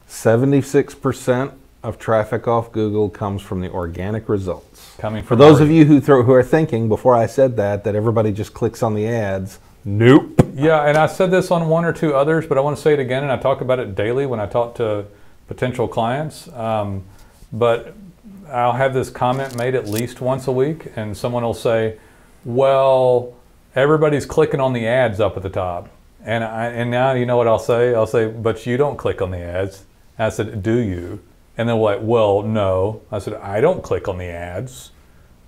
76% of traffic off Google comes from the organic results. Coming from For those of you who are thinking before I said that everybody just clicks on the ads, nope. Yeah, and I said this on one or two others, but I want to say it again, and I talk about it daily when I talk to potential clients. But I'll have this comment made at least once a week, and someone will say, well, everybody's clicking on the ads up at the top. And now you know what I'll say? I'll say, but you don't click on the ads. I said, do you? And they're like, well, no. I said, I don't click on the ads.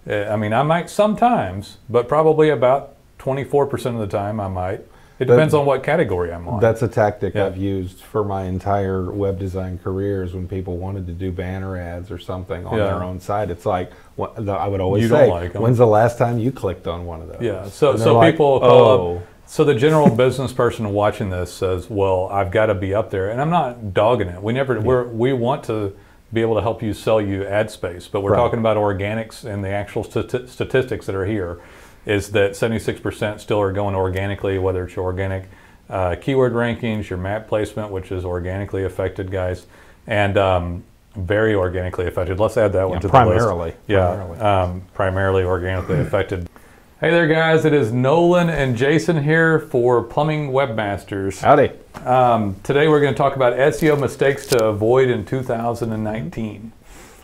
I mean, I might sometimes, but probably about 24% of the time I might. It depends on what category I'm on. That's a tactic I've used for my entire web design careers when people wanted to do banner ads or something on their own site. It's like, I would always say, when's the last time you clicked on one of those? Yeah, so like, people call up. So the general business person watching this says, well, I've got to be up there. And I'm not dogging it. We want to be able to help you sell you ad space, but we're talking about organics, and the actual statistics that are here is that 76% still are going organically, whether it's your organic keyword rankings, your map placement, which is organically affected, guys, and very organically affected. Let's add that one to the list. Yeah, primarily organically affected. Hey there, guys. It is Nolen and Jason here for Plumbing Webmasters. Howdy. Today we're going to talk about SEO mistakes to avoid in 2019.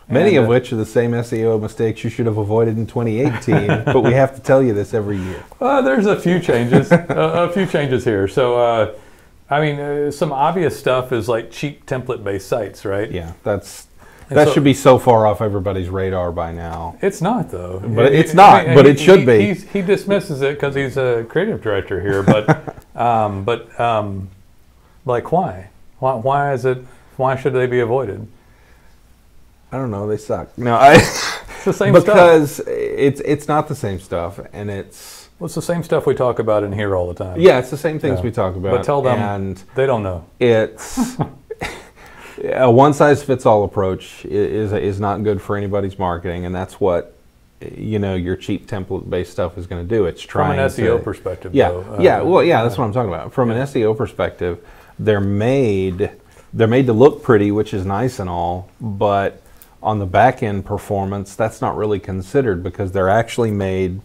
Many of which are the same SEO mistakes you should have avoided in 2018, but we have to tell you this every year. There's a few changes, a few changes here. So, I mean, some obvious stuff is like cheap template-based sites, right? Yeah, that should be so far off everybody's radar by now. It's not, though. But it's not, but it should be. He dismisses it because he's a creative director here, but like why? Why should they be avoided? I don't know. They suck. No, it's the same because stuff. it's not the same stuff, and it's the same stuff we talk about in here all the time. Yeah, it's the same things we talk about. But tell them, and they don't know. It's a one-size-fits-all approach is not good for anybody's marketing, and that's what your cheap template-based stuff is going to do. It's trying from an SEO perspective. Yeah, though, that's what I'm talking about. From an SEO perspective, they're made to look pretty, which is nice and all, but on the back end performance, that's not really considered because they're actually made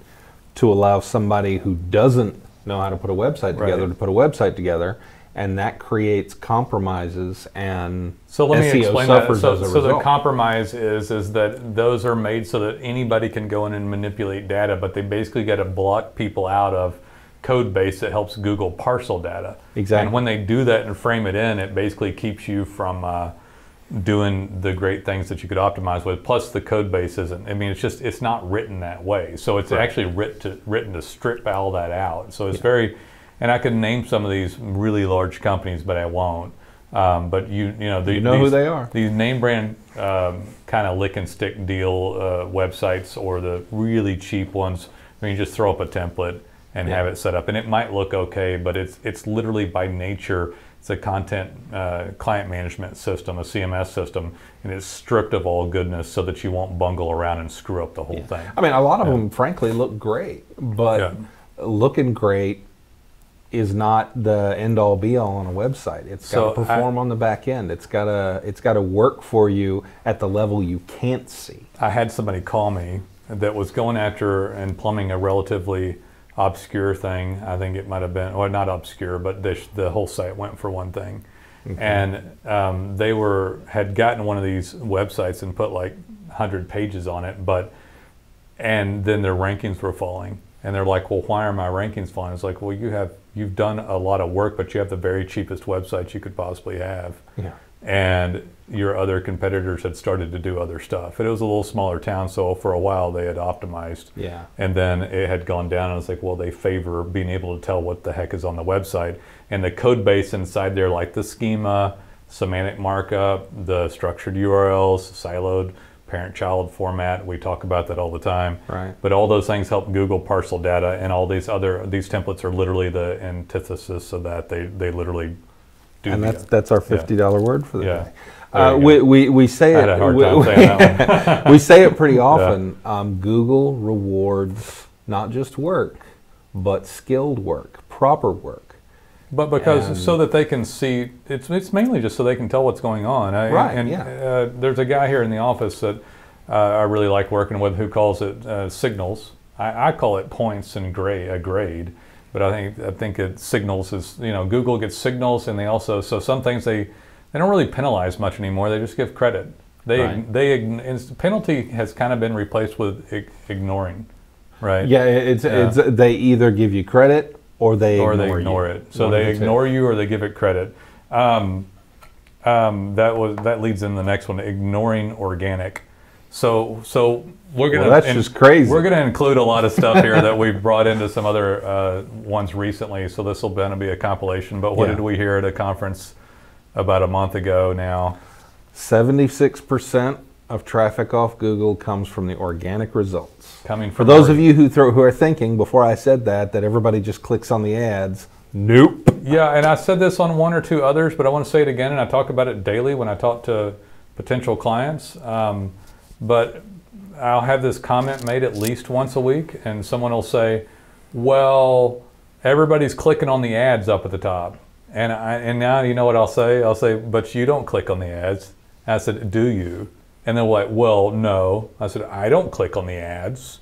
to allow somebody who doesn't know how to put a website together to put a website together, and that creates compromises, and so let me SEO explain suffers that. as a so result. The compromise is that those are made so that anybody can go in and manipulate data, but they basically got to block people out of code base that helps Google parcel data. Exactly. And when they do that and frame it in, it basically keeps you from doing the great things that you could optimize with. Plus the code base isn't, I mean, it's not written that way. So it's actually written to strip all that out. So it's very, and I could name some of these really large companies, but I won't. But you know who they are. These name brand kind of lick and stick deal websites, or the really cheap ones where you just throw up a template and have it set up, and it might look okay, but it's literally by nature, it's a content client management system, a CMS system, and it's stripped of all goodness so that you won't bungle around and screw up the whole thing. I mean, a lot of them, frankly, look great, but looking great is not the end-all be-all on a website. It's got to perform on the back end. It's got to work for you at the level you can't see. I had somebody call me that was going after and plumbing a relatively obscure thing. I think it might have been, or not obscure, but the whole site went for one thing. Okay. And they had gotten one of these websites and put like 100 pages on it, and then their rankings were falling. And they're like, well, why are my rankings falling? It's like, well, you've done a lot of work, but you have the very cheapest website you could possibly have. Yeah. And your other competitors had started to do other stuff. And it was a little smaller town, so for a while they had optimized. Yeah. And then it had gone down, and it's like, well, they favor being able to tell what the heck is on the website. And the code base inside there, like the schema, semantic markup, the structured URLs, siloed parent-child format, we talk about that all the time. Right. But all those things help Google parcel data, and all these templates are literally the antithesis of that. They literally do. And that's our $50 word for the day. We say it. I had a hard time saying that one. We say it pretty often. Google rewards not just work, but skilled work, proper work. But because so that they can see, it's mainly just so they can tell what's going on. There's a guy here in the office that I really like working with who calls it signals. I call it points and a grade, but I think it signals is, Google gets signals, and they also, so some things they don't really penalize much anymore. They just give credit. Penalty has kind of been replaced with ignoring, right? Yeah, they either give you credit or they ignore it. So they ignore you or they give it credit. That leads in the next one, ignoring organic. So we're gonna that's just crazy. We're gonna include a lot of stuff here that we've brought into some other ones recently. So this will be a compilation. But what did we hear at a conference about a month ago now? 76% of traffic off Google comes from the organic results. For those of you who are thinking before I said that everybody just clicks on the ads, nope. Yeah, and I said this on one or two others, but I want to say it again, and I talk about it daily when I talk to potential clients. But I'll have this comment made at least once a week, and someone will say, well, everybody's clicking on the ads up at the top. And now you know what I'll say? I'll say, but you don't click on the ads. I said, do you? And they're like, well, no. I said, I don't click on the ads.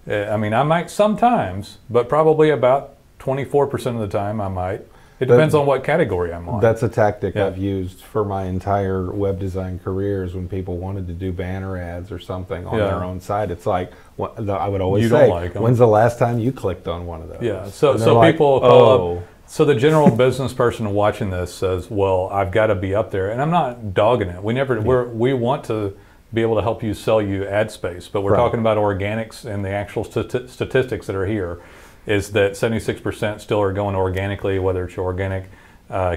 I mean, I might sometimes, but probably about 24% of the time I might. It depends on what category I'm on. That's a tactic I've used for my entire web design careers when people wanted to do banner ads or something on their own site. It's like, I would always say, when's the last time you clicked on one of those? Yeah, so people call up. So the general business person watching this says, well, I've got to be up there. And I'm not dogging it. We want to be able to help you sell you ad space, but we're talking about organics, and the actual statistics that are here is that 76% still are going organically, whether it's your organic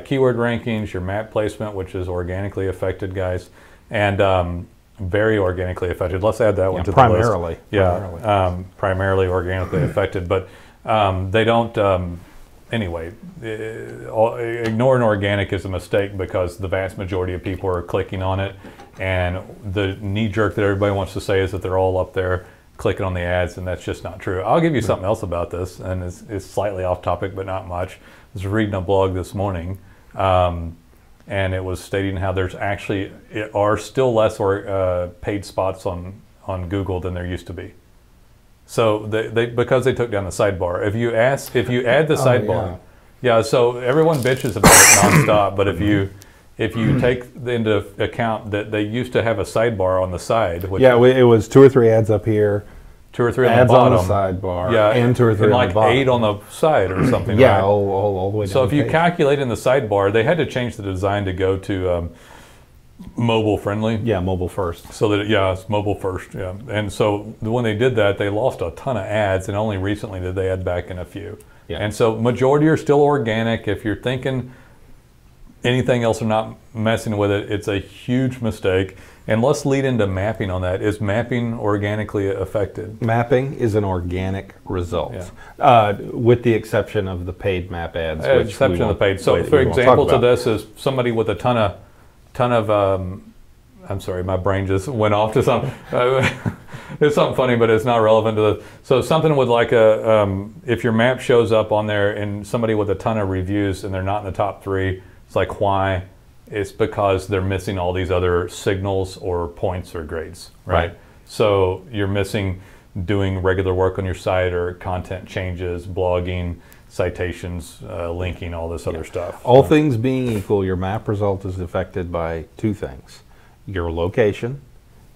keyword rankings, your map placement, which is organically affected, guys, and very organically affected. Let's add that one to the list. Primarily organically affected, but they don't. Anyway, ignoring organic is a mistake because the vast majority of people are clicking on it, and the knee jerk that everybody wants to say is that they're all up there clicking on the ads, and that's just not true. I'll give you something else about this, and it's slightly off topic, but not much. I was reading a blog this morning, and it was stating how there's actually are still less paid spots on Google than there used to be. So because they took down the sidebar. If you add the sidebar, so everyone bitches about it nonstop. But if you take into account that they used to have a sidebar on the side, which it was 2 or 3 ads up here, 2 or 3 on the bottom, on the sidebar, and 2 or 3 on the bottom, 8 on the side or something. All the way down. So if you calculate in the sidebar, they had to change the design to go to mobile friendly. Mobile first. So that it's mobile first. And so when they did that, they lost a ton of ads, and only recently did they add back in a few. And so majority are still organic. If you're thinking anything else or not messing with it, it's a huge mistake. And let's lead into mapping on that. Is mapping organically affected? Mapping is an organic result, with the exception of the paid map ads. Exception of the paid. So for example to this is somebody with a ton of I'm sorry, my brain just went off to something. It's something funny, but it's not relevant to the. So something with like if your map shows up on there and somebody with a ton of reviews and they're not in the top 3, it's like, why? It's because they're missing all these other signals or points or grades, right? So you're missing doing regular work on your site or content changes, blogging, citations, linking, all this other stuff. All things being equal, your map result is affected by 2 things: your location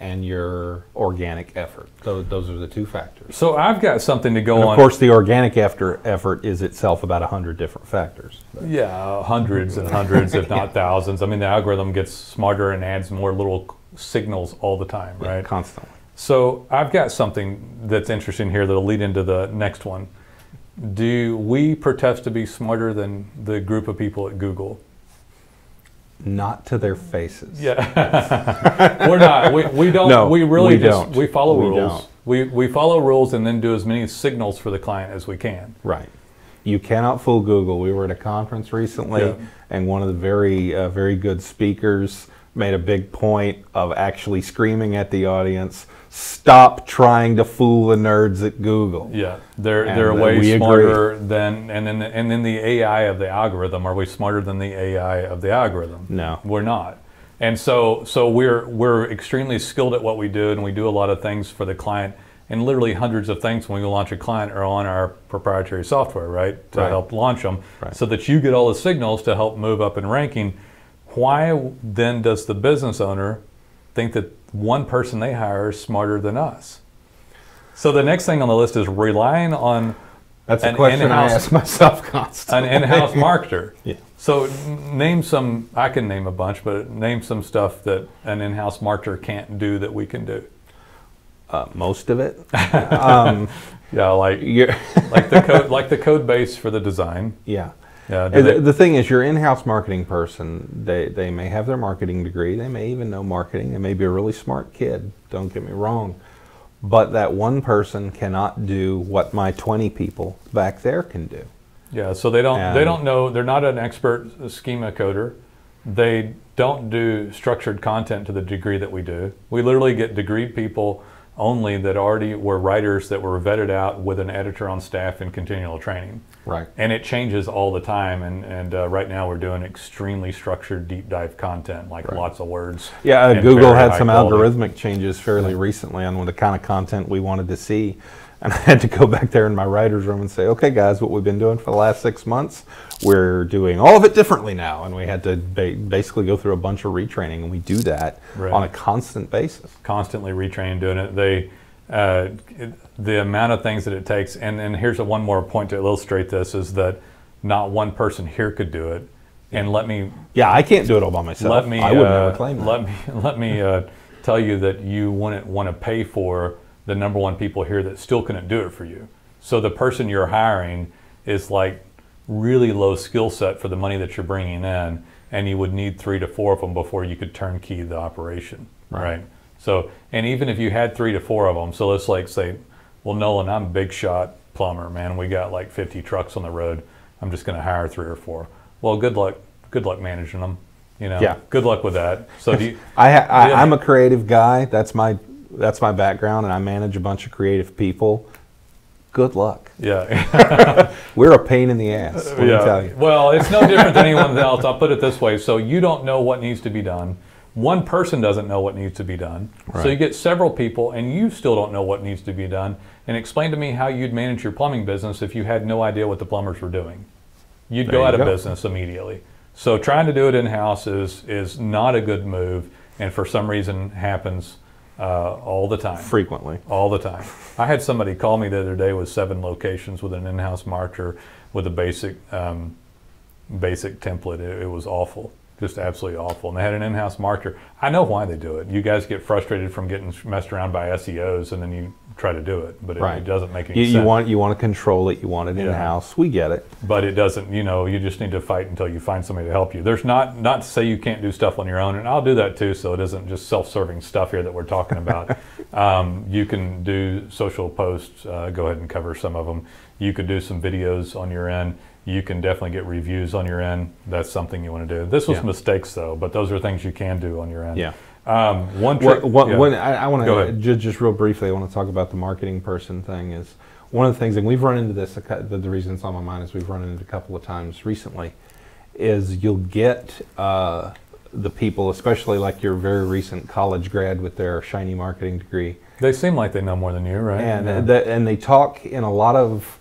and your organic effort. Those are the 2 factors. So I've got something to go on. Of course, the organic effort is itself about 100 different factors. Hundreds and hundreds, if not thousands. I mean, the algorithm gets smarter and adds more little signals all the time, right? Constantly. So I've got something that's interesting here that'll lead into the next one. Do we protest to be smarter than the group of people at Google? Not to their faces. We're not. We don't. No, we really just don't. We follow rules. We follow rules and then do as many signals for the client as we can. Right. You cannot fool Google. We were at a conference recently, and one of the very good speakers made a big point of actually screaming at the audience, stop trying to fool the nerds at Google. Yeah, they're way smarter than, and then the AI of the algorithm. Are we smarter than the AI of the algorithm? No, we're not. And so we're extremely skilled at what we do, and we do a lot of things for the client. And literally hundreds of things when we launch a client are on our proprietary software, right? To help launch them, so that you get all the signals to help move up in ranking. Why then does the business owner think that one person they hire is smarter than us? So the next thing on the list is relying on that's a question I ask myself constantly. An in-house marketer. Yeah. So name some, I can name a bunch, but name some stuff that an in-house marketer can't do that we can do. Most of it. Yeah, like the code base for the design. Yeah. Yeah. The thing is, your in-house marketing person, they may have their marketing degree, they may even know marketing, they may be a really smart kid, don't get me wrong, but that one person cannot do what my 20 people back there can do. Yeah, so they don't know, they're not an expert schema coder. They don't do structured content to the degree that we do. We literally get degreed people only that already were writers that were vetted out with an editor on staff in continual training. Right. And it changes all the time, and right now we're doing extremely structured deep dive content, like lots of words. Yeah, Google had some algorithmic changes fairly recently on the kind of content we wanted to see. And I had to go back there in my writer's room and say, okay guys, what we've been doing for the last 6 months, we're doing all of it differently now. And we had to basically go through a bunch of retraining, and we do that on a constant basis. Constantly retraining, doing it. The amount of things that it takes, and here's one more point to illustrate this, is that not one person here could do it. And let me... Yeah, I can't do it all by myself. I would never claim that. Let me tell you that you wouldn't want to pay for the number one people here that still couldn't do it for you. So the person you're hiring is like really low skill set for the money that you're bringing in, and you would need 3 to 4 of them before you could turnkey the operation, right? So, and even if you had 3 to 4 of them, so let's like say, well, Nolen, I'm a big shot plumber, man. We got like 50 trucks on the road. I'm just going to hire 3 or 4. Well, good luck managing them. You know, yeah. Good luck with that. So do you, I'm a creative guy. That's my background, and I manage a bunch of creative people. Good luck. Yeah. We're a pain in the ass, let me tell you. Well, it's no different than anyone else. I'll put it this way. So you don't know what needs to be done. One person doesn't know what needs to be done. So you get several people, and you still don't know what needs to be done. And explain to me how you'd manage your plumbing business if you had no idea what the plumbers were doing. You'd go out of business immediately. So trying to do it in-house is not a good move, and for some reason happens all the time. Frequently. All the time. I had somebody call me the other day with 7 locations with an in-house marketer with a basic template. It was awful. Just absolutely awful. And they had an in-house marketer. I know why they do it. You guys get frustrated from getting messed around by SEOs, and then you try to do it, but it doesn't make any sense. You want to control it. You want it in-house. We get it. But it doesn't, you just need to fight until you find somebody to help you. There's not to say you can't do stuff on your own, and I'll do that too, so it isn't just self-serving stuff here that we're talking about. You can do social posts, go ahead and cover some of them. You could do some videos on your end. You can definitely get reviews on your end. That's something you want to do. This was mistakes though, but those are things you can do on your end. Yeah. One trick. I want to just real briefly. I want to talk about the marketing person thing. Is one of the things, and we've run into this. The reason it's on my mind is we've run into it a couple of times recently. Is you'll get the people, especially like your very recent college grad with their shiny marketing degree. They seem like they know more than you, right? And and they talk in a lot of,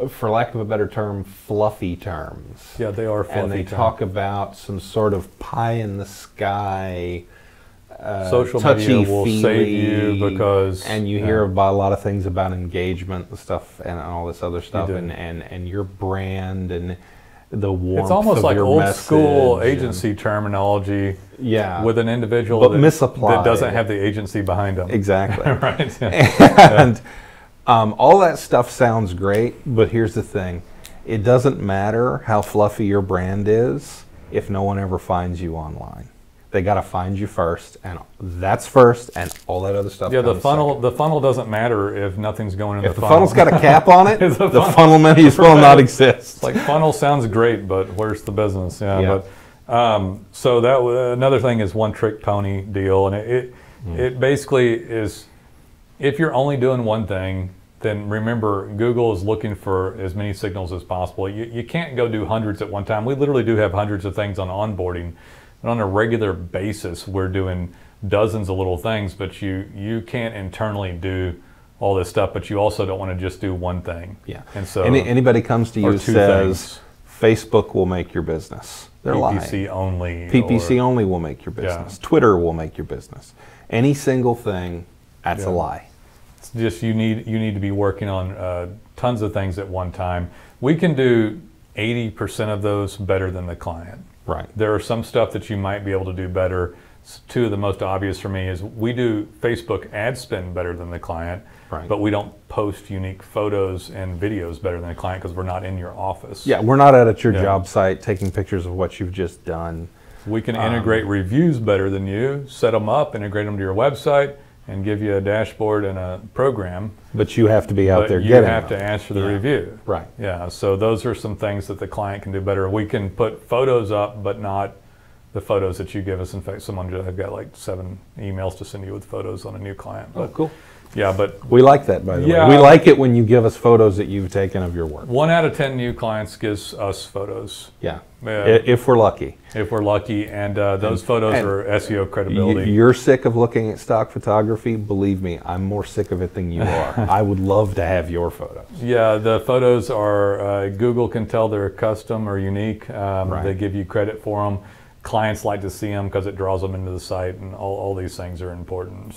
for lack of a better term, fluffy terms. Yeah, they are fluffy. And they talk about some sort of pie in the sky. Social media will save you because... And you hear about a lot of things about engagement and stuff and all this other stuff and your brand and the warmth. It's almost of like your old message school agency terminology with an individual but misapplied. That doesn't have the agency behind them. Exactly. Right. And all that stuff sounds great, but here's the thing. It doesn't matter how fluffy your brand is if no one ever finds you online. They got to find you first, and that's first, and all that other stuff. Yeah, the funnel doesn't matter if nothing's going in the funnel. If the funnel's got a cap on it, the funnel may as well not exist. It's like funnel sounds great, but where's the business? Yeah. So that another thing is one trick pony deal, and it basically is, if you're only doing one thing, then remember Google is looking for as many signals as possible. You can't go do hundreds at one time. We literally do have hundreds of things on onboarding, and on a regular basis we're doing dozens of little things, but you can't internally do all this stuff, but you also don't want to just do one thing. Yeah. And so anybody comes to you and says Facebook will make your business, they're PPC lying. only. PPC only will make your business. Yeah. Twitter will make your business. Any single thing, that's a lie. It's just you need to be working on tons of things at one time. We can do 80% of those better than the client. Right. There are some stuff that you might be able to do better. Two of the most obvious for me is we do Facebook ad spend better than the client, but we don't post unique photos and videos better than the client because we're not in your office. Yeah, we're not out at your job site taking pictures of what you've just done. We can integrate reviews better than you, set them up, integrate them to your website, and give you a dashboard and a program. But you have to be out there getting getting them. You have to answer the review. Right. Yeah, so those are some things that the client can do better. We can put photos up, but not the photos that you give us. In fact, I've got like 7 emails to send you with photos on a new client. But, cool. Yeah, but we like that, by the way. We like it when you give us photos that you've taken of your work. 1 out of 10 new clients gives us photos. Yeah, if we're lucky. If we're lucky, and those photos are SEO credibility. You're sick of looking at stock photography. Believe me, I'm more sick of it than you are. I would love to have your photos. Yeah, the photos are, Google can tell they're custom or unique. They give you credit for them. Clients like to see them because it draws them into the site, and all these things are important.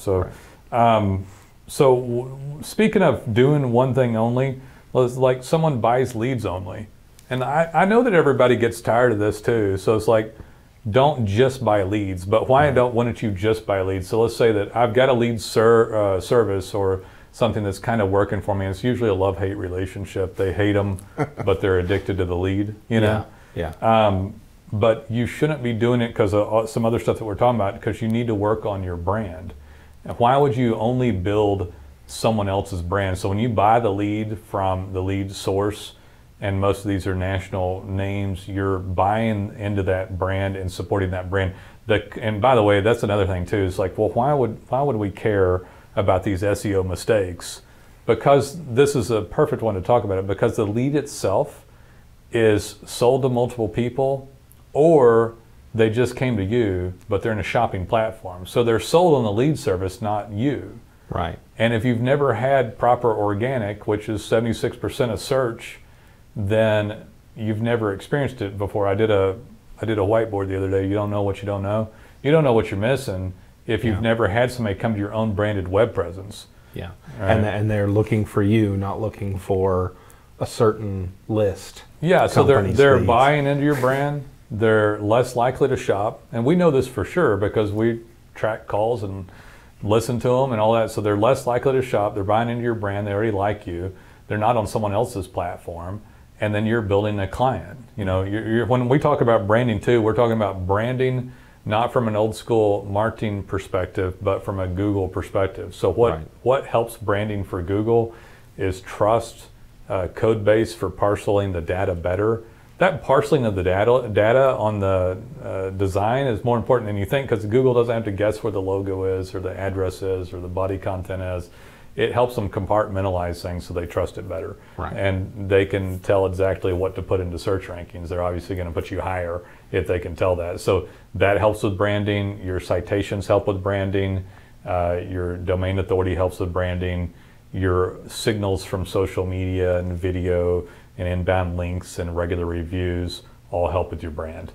So, speaking of doing one thing only, like someone buys leads only. And I know that everybody gets tired of this too. So it's like, don't just buy leads. But why don't you just buy leads? So let's say that I've got a lead service or something that's kind of working for me. It's usually a love-hate relationship. They hate them, but they're addicted to the lead, you know? Yeah. But you shouldn't be doing it because of some other stuff that we're talking about, because you need to work on your brand. And why would you only build someone else's brand? So when you buy the lead from the lead source, and most of these are national names, you're buying into that brand and supporting that brand. And by the way, that's another thing too. It's like, well, why would we care about these SEO mistakes? Because this is a perfect one to talk about it, because the lead itself is sold to multiple people, or they just came to you, but they're in a shopping platform. So they're sold on the lead service, not you. Right. And if you've never had proper organic, which is 76% of search, then you've never experienced it before. I did a whiteboard the other day. You don't know what you don't know. You don't know what you're missing if you've never had somebody come to your own branded web presence. Yeah. Right? And they're looking for you, not looking for a certain list. Yeah, so they're buying into your brand. They're less likely to shop, and we know this for sure because we track calls and listen to them and all that. So they're less likely to shop. They're buying into your brand. They already like you. They're not on someone else's platform, and then you're building a client. You know, when we talk about branding too, we're talking about branding not from an old school marketing perspective, but from a Google perspective. So what helps branding for Google is trust, code base for parceling the data better. That parceling of the data on the design is more important than you think, because Google doesn't have to guess where the logo is or the address is or the body content is. It helps them compartmentalize things so they trust it better. Right. And they can tell exactly what to put into search rankings. They're obviously going to put you higher if they can tell that. So that helps with branding. Your citations help with branding. Your domain authority helps with branding. Your signals from social media and video and inbound links and regular reviews all help with your brand.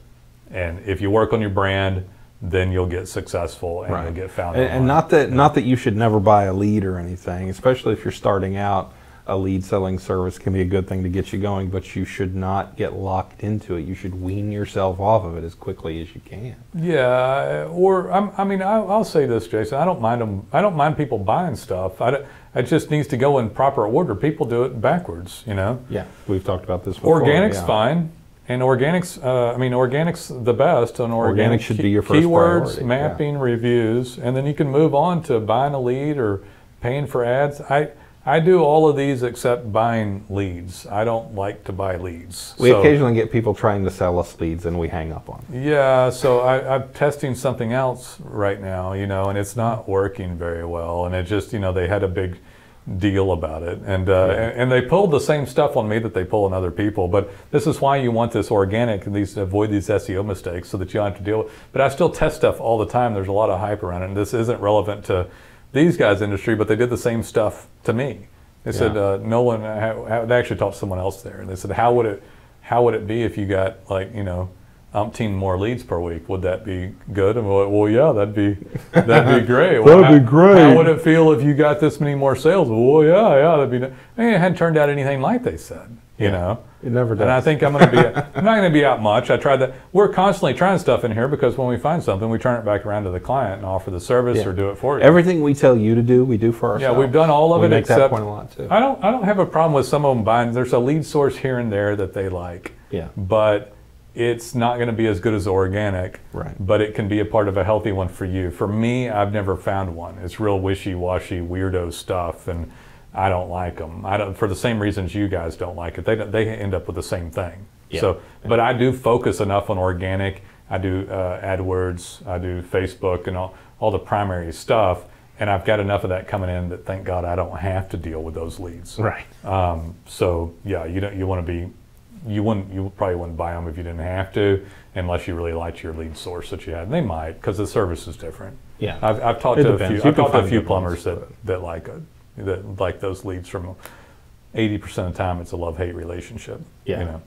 And if you work on your brand, then you'll get successful and you'll get found. And not that you should never buy a lead or anything, especially if you're starting out. A lead selling service can be a good thing to get you going, but you should not get locked into it. You should wean yourself off of it as quickly as you can. Yeah, or I'll say this, Jason. I don't mind them. I don't mind people buying stuff. It just needs to go in proper order. People do it backwards, you know. Yeah, we've talked about this before. Organic's fine, and organic's the best. On organic should be your first keywords, priority. mapping, reviews, and then you can move on to buying a lead or paying for ads. I do all of these except buying leads. I don't like to buy leads. We occasionally get people trying to sell us leads and we hang up on them. Yeah, so I'm testing something else right now, and it's not working very well. And it just, they had a big deal about it. And they pulled the same stuff on me that they pull on other people. But this is why you want this organic and avoid these SEO mistakes so that you don't have to deal with it. But I still test stuff all the time. There's a lot of hype around it. And this isn't relevant to these guys' industry, but they did the same stuff to me. They said, Nolen, they actually talked to someone else there, and they said, how would it be if you got umpteen more leads per week? Would that be good? And we're like, well, yeah, that'd be great. That'd be great. How would it feel if you got this many more sales? Well, yeah, that'd be. It hadn't turned out anything like they said, you know. It never does. And I think I'm not going to be out much. I tried that. We're constantly trying stuff in here because when we find something, we turn it back around to the client and offer the service or do it for you. Everything we tell you to do, we do for ourselves. Yeah, we've done all of it except. That point a lot too. I don't have a problem with some of them buying. There's a lead source here and there that they like. Yeah. But it's not going to be as good as organic. Right. But it can be a part of a healthy one for you. For me, I've never found one. It's real wishy-washy, weirdo stuff, and I don't like them. I don't, for the same reasons you guys don't like it. They end up with the same thing. Yeah. So, but I do focus enough on organic. I do AdWords. I do Facebook and all the primary stuff. And I've got enough of that coming in that thank God I don't have to deal with those leads. Right. So yeah, you probably wouldn't buy them if you didn't have to, unless you really liked your lead source that you had. And they might, because the service is different. Yeah. I've talked to a few plumbers that like those leads from 80% of the time. It's a love-hate relationship. Yeah.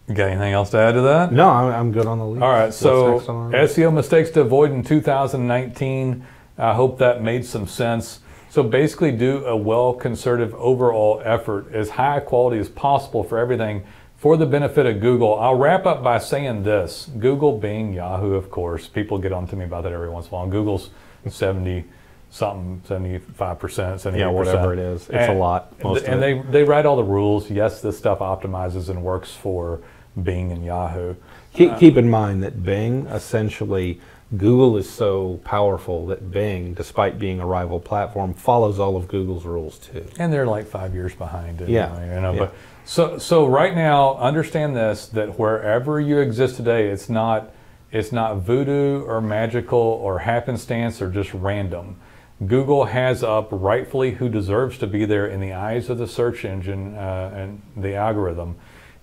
You got anything else to add to that? No, I'm good on the leads. All right, so SEO mistakes to avoid in 2019. I hope that made some sense. So basically do a well-concerted overall effort as high quality as possible for everything for the benefit of Google. I'll wrap up by saying this. Google, Bing, Yahoo, of course. People get on to me about that every once in a while. Google's 70-something, 75%, 78%. Yeah, whatever it is. It's a lot. And they write all the rules. Yes, this stuff optimizes and works for Bing and Yahoo. Keep in mind that Bing, essentially, Google is so powerful that Bing, despite being a rival platform, follows all of Google's rules too. And they're like 5 years behind. Anyway, Yeah. But so right now, understand this: that wherever you exist today, it's not voodoo or magical or happenstance or just random. Google has up rightfully who deserves to be there in the eyes of the search engine and the algorithm.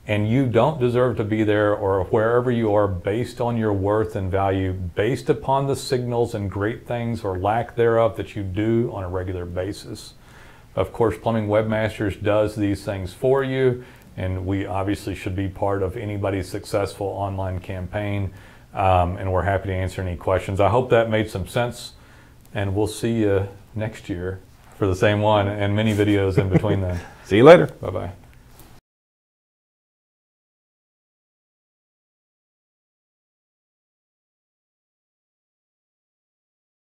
And you don't deserve to be there or wherever you are based on your worth and value, based upon the signals and great things or lack thereof that you do on a regular basis. Of course, Plumbing Webmasters does these things for you, and we obviously should be part of anybody's successful online campaign, and we're happy to answer any questions. I hope that made some sense, and we'll see you next year for the same one and many videos in between then. See you later. Bye-bye.